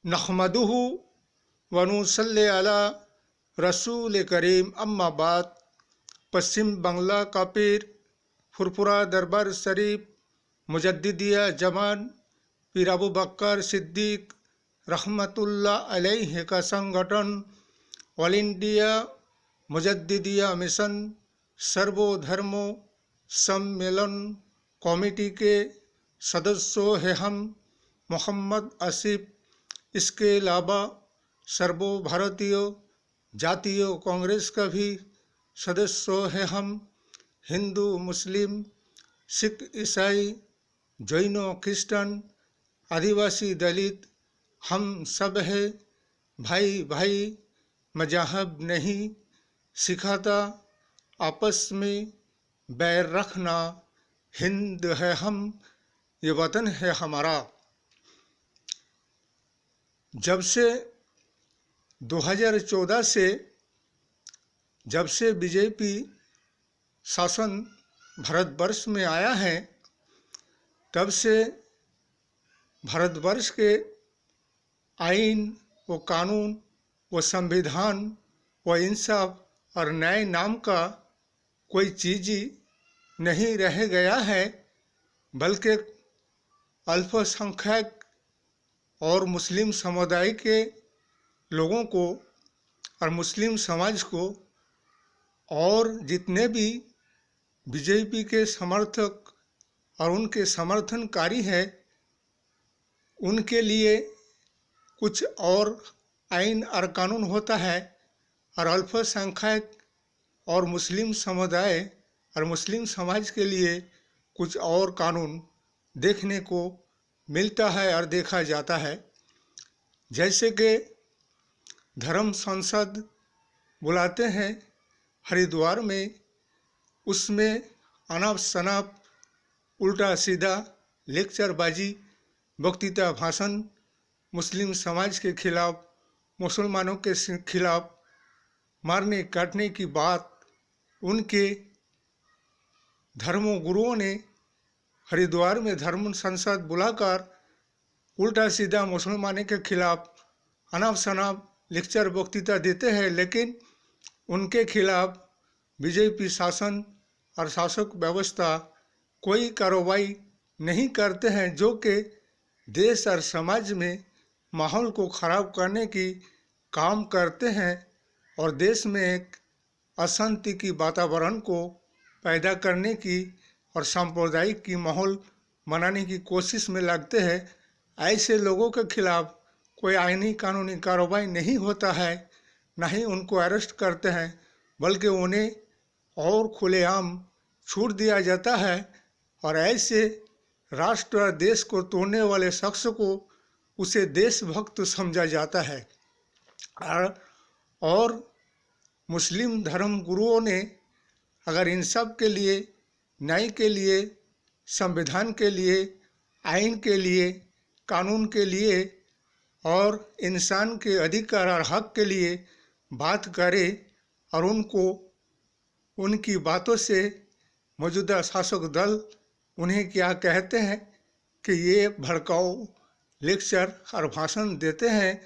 नहमदुहु व नुसल्ली अला रसूल करीम अम्मा बाद। पश्चिम बांग्ला का पीर फुरफुरा दरबार शरीफ मुजद्दिदिया जमान पीर अबू बकर सिद्दीक रहमतुल्लाह अलैहि का संगठन ऑल इंडिया मुजद्दिदिया मिशन सर्वधर्म सम्मेलन कमेटी के सदस्यों हैं हम मोहम्मद आसिफ। इसके अलावा सर्व भारतीय जातीय कांग्रेस का भी सदस्य हैं हम। हिंदू मुस्लिम सिख ईसाई जैन क्रिश्चन आदिवासी दलित हम सब है भाई भाई। मजहब नहीं सिखाता आपस में बैर रखना। हिंद है हम, ये वतन है हमारा। जब से 2014 से जब से बीजेपी शासन भारतवर्ष में आया है, तब से भारतवर्ष के आइन व कानून व संविधान व इंसाफ और न्याय नाम का कोई चीज़ ही नहीं रह गया है, बल्कि अल्पसंख्यक और मुस्लिम समुदाय के लोगों को और मुस्लिम समाज को और जितने भी बीजेपी के समर्थक और उनके समर्थनकारी हैं, उनके लिए कुछ और आइन और कानून होता है, और अल्पसंख्यक और मुस्लिम समुदाय और मुस्लिम समाज के लिए कुछ और कानून देखने को मिलता है और देखा जाता है। जैसे कि धर्म संसद बुलाते हैं हरिद्वार में, उसमें अनाप शनाप उल्टा सीधा लेक्चरबाजी वक्तृता भाषण मुस्लिम समाज के खिलाफ मुसलमानों के खिलाफ मारने काटने की बात उनके धर्म गुरुओं ने हरिद्वार में धर्म संसद बुलाकर उल्टा सीधा मुसलमानों के खिलाफ अनाप शनाप लेक्चर वक्तृता देते हैं, लेकिन उनके खिलाफ बीजेपी शासन और शासक व्यवस्था कोई कार्रवाई नहीं करते हैं, जो कि देश और समाज में माहौल को ख़राब करने की काम करते हैं और देश में एक अशांति की वातावरण को पैदा करने की और सांप्रदायिक की माहौल बनाने की कोशिश में लगते हैं। ऐसे लोगों के खिलाफ कोई आईनी कानूनी कार्रवाई नहीं होता है, न ही उनको अरेस्ट करते हैं, बल्कि उन्हें और खुलेआम छूट दिया जाता है। और ऐसे राष्ट्र और देश को तोड़ने वाले शख्स को उसे देशभक्त समझा जाता है। और मुस्लिम धर्म गुरुओं ने अगर इन सब के लिए, न्याय के लिए, संविधान के लिए, आइन के लिए, कानून के लिए और इंसान के अधिकार और हक के लिए बात करे और उनको उनकी बातों से मौजूदा शासक दल उन्हें क्या कहते हैं कि ये भड़काऊ लेक्चर और भाषण देते हैं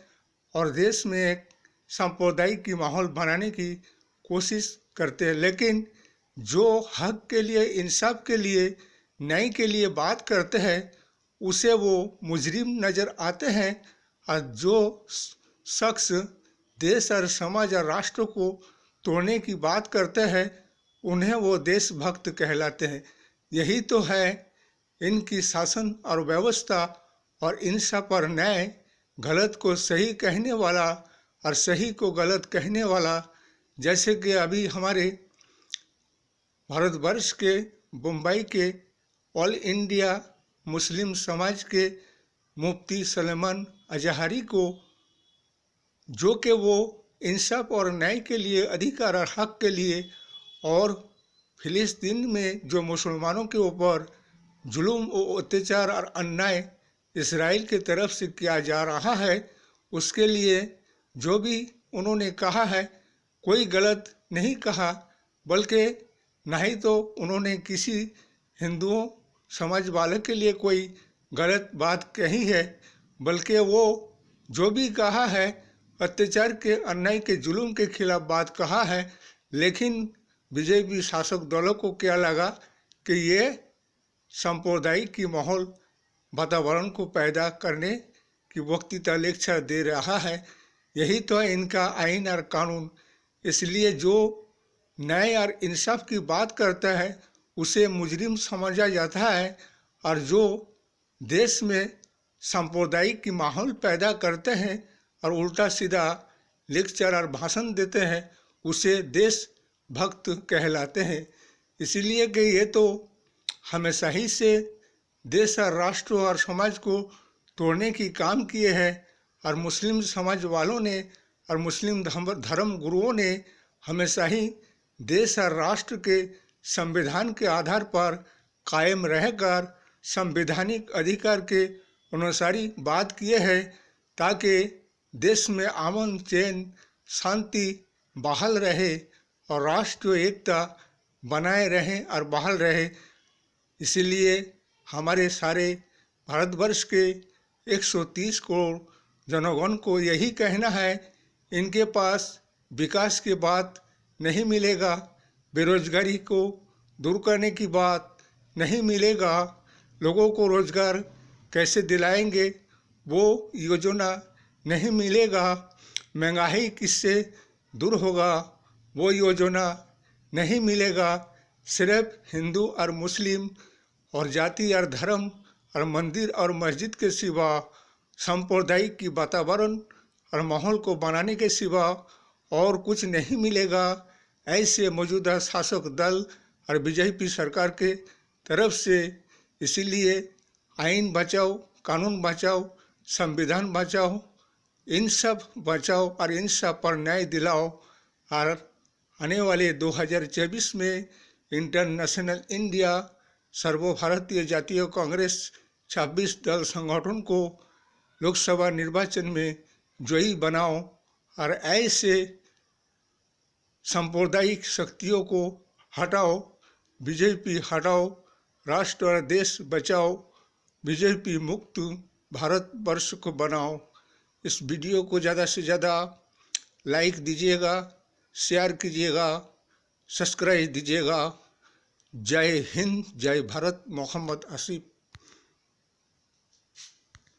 और देश में एक सांप्रदायिक की माहौल बनाने की कोशिश करते हैं। लेकिन जो हक के लिए, इंसाफ के लिए, न्याय के लिए बात करते हैं, उसे वो मुजरिम नज़र आते हैं, और जो शख्स देश और समाज और राष्ट्र को तोड़ने की बात करते हैं, उन्हें वो देशभक्त कहलाते हैं। यही तो है इनकी शासन और व्यवस्था और इंसाफ और न्याय। गलत को सही कहने वाला और सही को गलत कहने वाला। जैसे कि अभी हमारे भारतवर्ष के मुंबई के ऑल इंडिया मुस्लिम समाज के मुफ्ती सलेमान अजहरी को, जो कि वो इंसाफ और न्याय के लिए, अधिकार और हक के लिए, और फिलिस्तीन में जो मुसलमानों के ऊपर जुल्म और अत्याचार और अन्याय इसराइल की तरफ से किया जा रहा है, उसके लिए जो भी उन्होंने कहा है, कोई गलत नहीं कहा, बल्कि ना ही तो उन्होंने किसी हिंदुओं समाज वाले के लिए कोई गलत बात कही है, बल्कि वो जो भी कहा है, अत्याचार के, अन्याय के, जुल्म के खिलाफ बात कहा है, लेकिन बीजेपी शासक दलों को क्या लगा कि ये सांप्रदायिक की माहौल वातावरण को पैदा करने की वक्तृता लेक्चर दे रहा है। यही तो है इनका आइन और कानून। इसलिए जो न्याय और इंसाफ की बात करता है उसे मुजरिम समझा जाता है, और जो देश में सांप्रदायिक की माहौल पैदा करते हैं और उल्टा सीधा लेक्चर और भाषण देते हैं उसे देशभक्त कहलाते हैं। इसीलिए कि ये तो हमेशा ही से देश और राष्ट्र और समाज को तोड़ने की काम किए हैं, और मुस्लिम समाज वालों ने और मुस्लिम धर्म गुरुओं ने हमेशा ही देश और राष्ट्र के संविधान के आधार पर कायम रहकर संवैधानिक अधिकार के अनुसारी बात किए हैं, ताकि देश में अमन चैन शांति बहाल रहे और राष्ट्रीय एकता बनाए रहे और बहाल रहे। इसलिए हमारे सारे भारतवर्ष के 130 करोड़ जनगण को यही कहना है, इनके पास विकास की बात नहीं मिलेगा, बेरोजगारी को दूर करने की बात नहीं मिलेगा, लोगों को रोजगार कैसे दिलाएंगे वो योजना नहीं मिलेगा, महंगाई किससे दूर होगा वो योजना नहीं मिलेगा। सिर्फ हिंदू और मुस्लिम और जाति और धर्म और मंदिर और मस्जिद के सिवा सांप्रदायिक की वातावरण और माहौल को बनाने के सिवा और कुछ नहीं मिलेगा। ऐसे मौजूदा शासक दल और बीजेपी सरकार के तरफ से इसीलिए आइन बचाओ, कानून बचाओ, संविधान बचाओ, इन सब बचाओ और इन सब पर न्याय दिलाओ। और आने वाले 2024 में इंटरनेशनल इंडिया सर्वभारतीय जातीय कांग्रेस 26 दल संगठन को लोकसभा निर्वाचन में जयी बनाओ और ऐसे सांप्रदायिक शक्तियों को हटाओ, बीजेपी हटाओ, राष्ट्र और देश बचाओ, बीजेपी मुक्त भारतवर्ष को बनाओ। इस वीडियो को ज़्यादा से ज़्यादा लाइक दीजिएगा, शेयर कीजिएगा, सब्सक्राइब दीजिएगा। जय हिंद, जय भारत। मोहम्मद आसिफ।